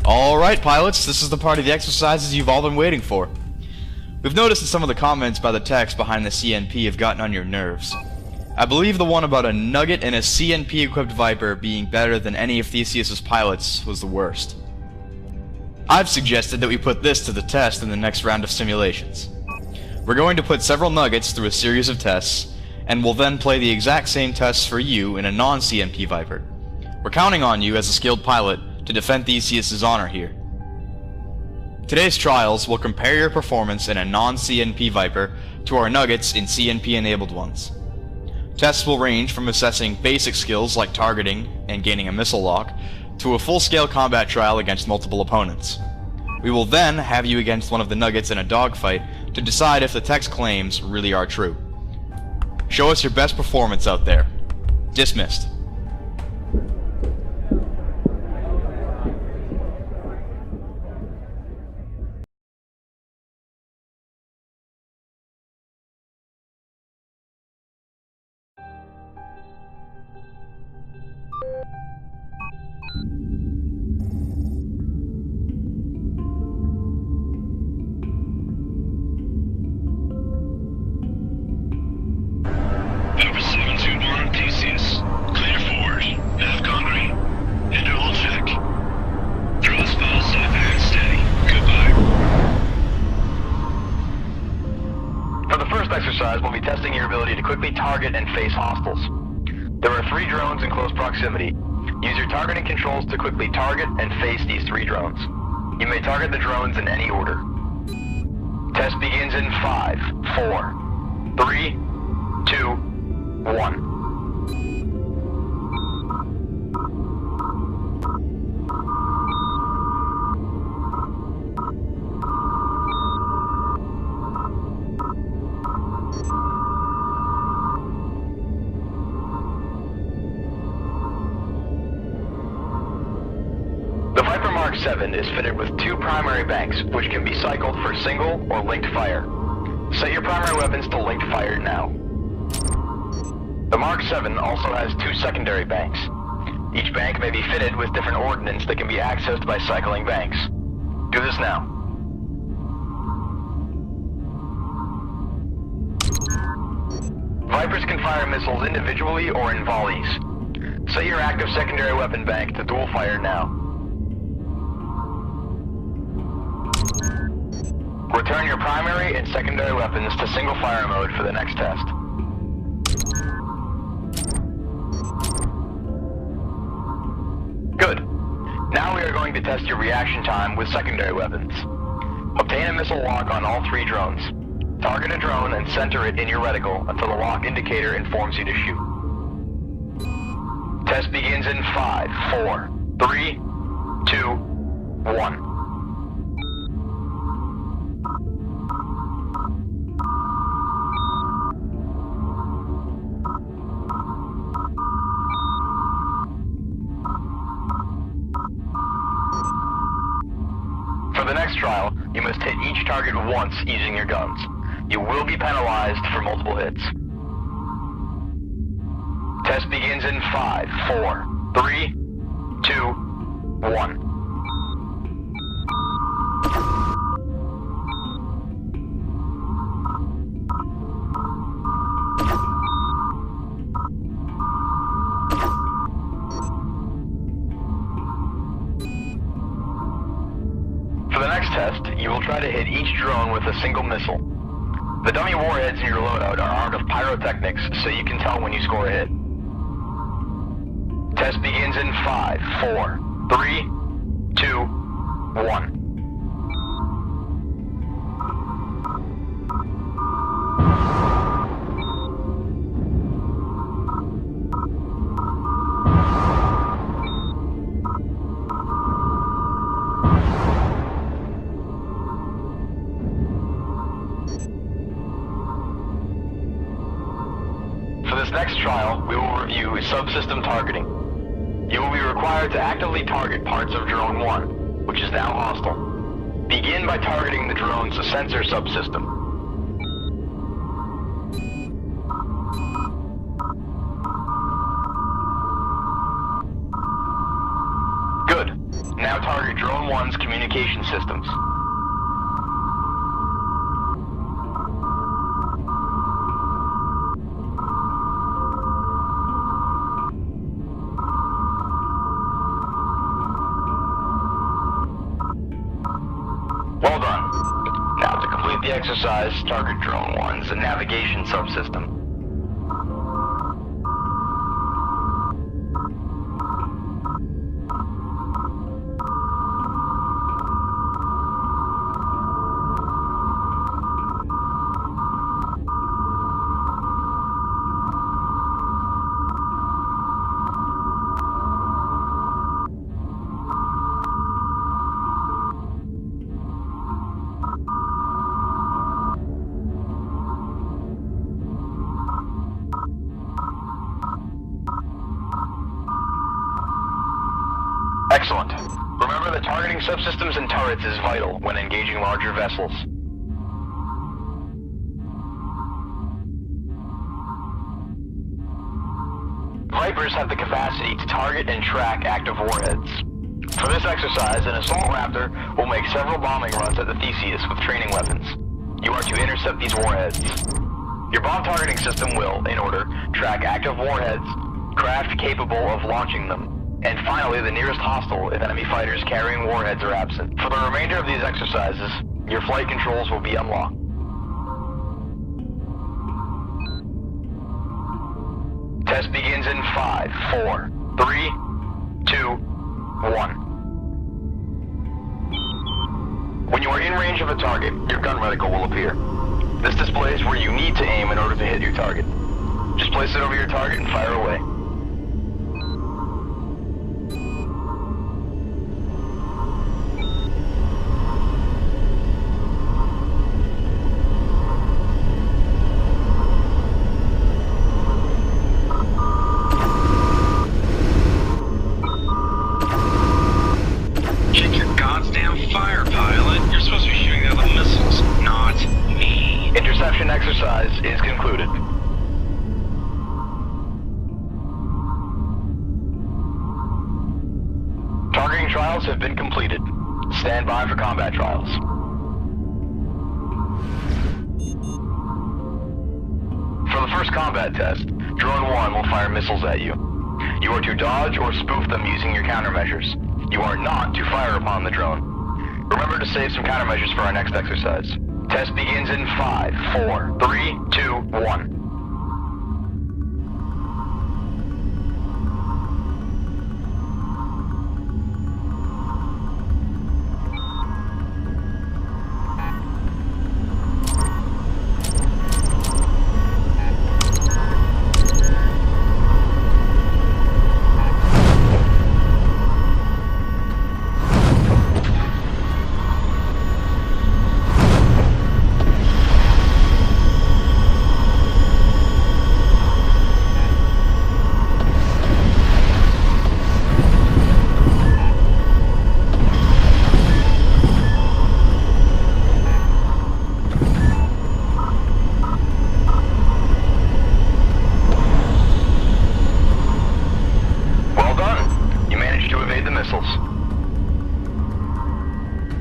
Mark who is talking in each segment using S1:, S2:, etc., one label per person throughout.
S1: Alright pilots, this is the part of the exercises you've all been waiting for. We've noticed that some of the comments by the text behind the CNP have gotten on your nerves. I believe the one about a Nugget and a CNP-equipped Viper being better than any of Theseus's pilots was the worst. I've suggested that we put this to the test in the next round of simulations. We're going to put several Nuggets through a series of tests, and we'll then play the exact same tests for you in a non-CNP Viper. We're counting on you as a skilled pilot to defend Theseus's honor here. Today's trials will compare your performance in a non-CNP Viper to our Nuggets in CNP-enabled ones. Tests will range from assessing basic skills like targeting and gaining a missile lock, to a full-scale combat trial against multiple opponents. We will then have you against one of the Nuggets in a dogfight to decide if the text claims really are true. Show us your best performance out there. Dismissed.
S2: Exercise will be testing your ability to quickly target and face hostiles. There are 3 drones in close proximity. Use your targeting controls to quickly target and face these 3 drones. You may target the drones in any order. Test begins in 5, 4, 3, 2, 1. Mark 7 is fitted with 2 primary banks, which can be cycled for single or linked fire. Set your primary weapons to linked fire now. The Mark 7 also has 2 secondary banks. Each bank may be fitted with different ordnance that can be accessed by cycling banks. Do this now. Vipers can fire missiles individually or in volleys. Set your active secondary weapon bank to dual fire now. Return your primary and secondary weapons to single fire mode for the next test. Good. Now we are going to test your reaction time with secondary weapons. Obtain a missile lock on all 3 drones. Target a drone and center it in your reticle until the lock indicator informs you to shoot. Test begins in 5, 4, 3, 2, 1. For the next trial, you must hit each target once using your guns. You will be penalized for multiple hits. Test begins in 5, 4, 3, 2, 1. For the next test, you will try to hit each drone with a single missile. The dummy warheads in your loadout are armed with pyrotechnics, so you can tell when you score a hit. Test begins in 5, 4, 3, 2, 1. For this next trial, we will review subsystem targeting. You will be required to actively target parts of Drone 1, which is now hostile. Begin by targeting the drone's sensor subsystem. Good. Now target Drone Drone 1's communication systems. Well done. Now to complete the exercise, target Drone 1's navigation subsystem. Excellent. Remember that targeting subsystems and turrets is vital when engaging larger vessels. Vipers have the capacity to target and track active warheads. For this exercise, an assault raptor will make several bombing runs at the Theseus with training weapons. You are to intercept these warheads. Your bomb targeting system will, in order, track active warheads, craft capable of launching them, and finally, the nearest hostile if enemy fighters carrying warheads are absent. For the remainder of these exercises, your flight controls will be unlocked. Test begins in 5, 4, 3, 2, 1. When you are in range of a target, your gun reticle will appear. This displays where you need to aim in order to hit your target. Just place it over your target and fire away. Interception exercise is concluded. Targeting trials have been completed. Stand by for combat trials. For the first combat test, Drone 1 will fire missiles at you. You are to dodge or spoof them using your countermeasures. You are not to fire upon the drone. Remember to save some countermeasures for our next exercise. Test begins in 5, 4, 3, 2, 1.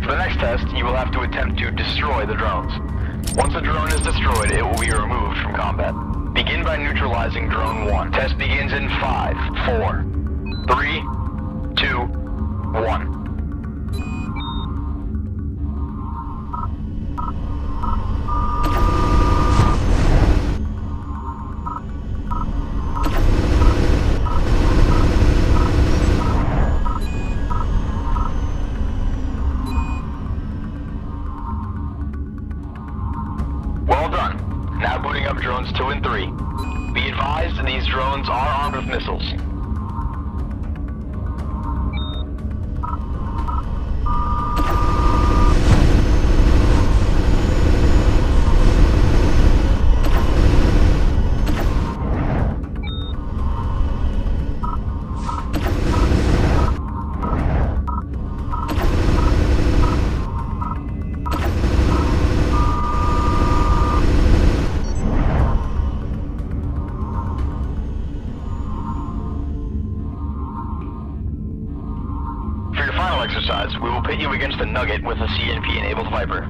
S2: For the next test, you will have to attempt to destroy the drones. Once a drone is destroyed, it will be removed from combat. Begin by neutralizing Drone 1. Test begins in 5, 4, 3, 2, 1. Well done. Now booting up drones 2 and 3. Be advised, these drones are armed with missiles. pit you against the Nugget with a CNP-enabled Viper.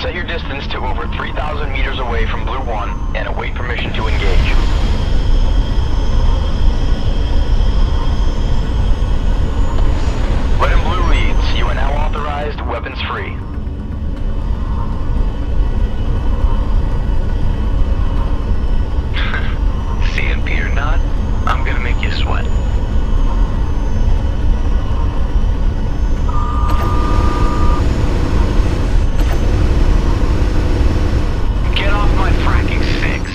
S2: Set your distance to over 3,000 meters away from Blue 1 and await permission to engage. Red and Blue leads. You are now authorized, weapons free.
S3: CNP or not, I'm gonna make you sweat. Get off my fracking six.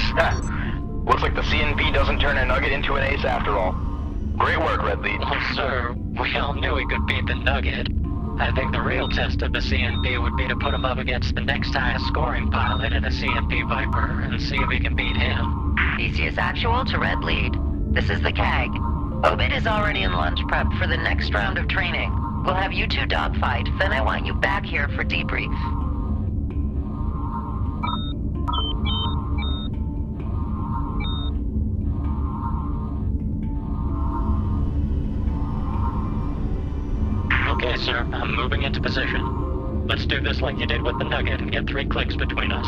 S2: Looks like the CNP doesn't turn a Nugget into an ace after all. Great work, Red Lead.
S3: Well, sir, we all knew he could beat the Nugget. I think the real test of the CNP would be to put him up against the next highest scoring pilot in a CNP Viper and see if he can beat him.
S4: Theseus Actual to Red Lead. This is the CAG. Obit is already in lunch prep for the next round of training. We'll have you two dogfight, then I want you back here for debrief.
S3: Okay, sir, I'm moving into position. Let's do this like you did with the Nugget and get 3 clicks between us.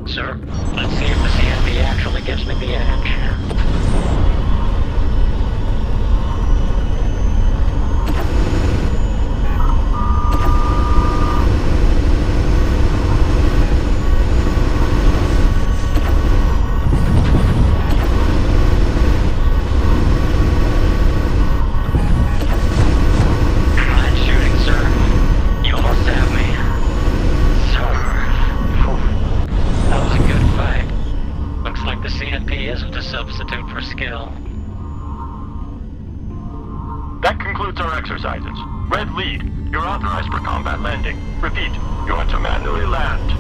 S3: Sir, let's see if the CNP actually gives me the edge. Fine shooting, sir. You almost have me. Sir. That was a good fight. Looks like the CNP isn't a substitute for skill.
S2: That concludes our exercises. Red Lead, you're authorized for combat landing. Repeat, you are to manually land.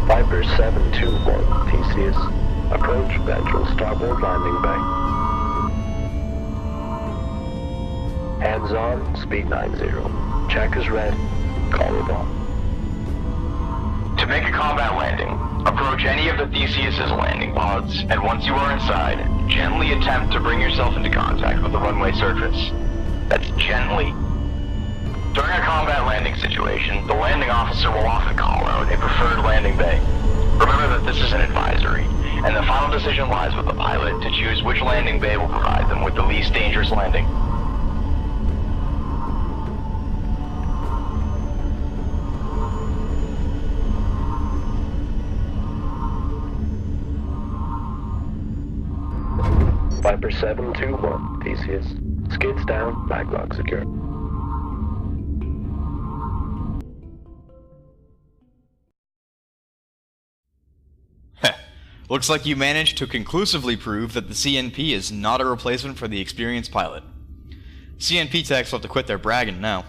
S5: Viper 721, Theseus. Approach ventral starboard landing bay. Hands on, speed 90. Check is red. Call it on.
S2: To make a combat landing, approach any of the Theseus's landing pods, and once you are inside, gently attempt to bring yourself into contact with the runway surface. That's gently. During a combat landing situation, the landing officer will often call out a preferred landing bay. Remember that this is an advisory, and the final decision lies with the pilot to choose which landing bay will provide them with the least dangerous landing.
S5: Viper 721, Theseus. Skids down, maglock secure.
S1: Looks like you managed to conclusively prove that the CNP is not a replacement for the experienced pilot. CNP techs will have to quit their bragging now.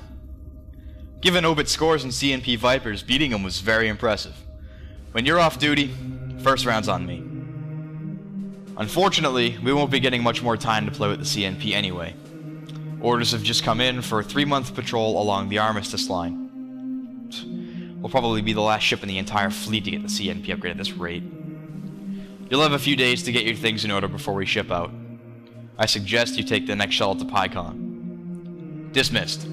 S1: Given Obit's scores in CNP Vipers, beating him was very impressive. When you're off duty, first round's on me. Unfortunately, we won't be getting much more time to play with the CNP anyway. Orders have just come in for a 3-month patrol along the Armistice line. We'll probably be the last ship in the entire fleet to get the CNP upgrade at this rate. You'll have a few days to get your things in order before we ship out. I suggest you take the next shuttle to PyCon. Dismissed.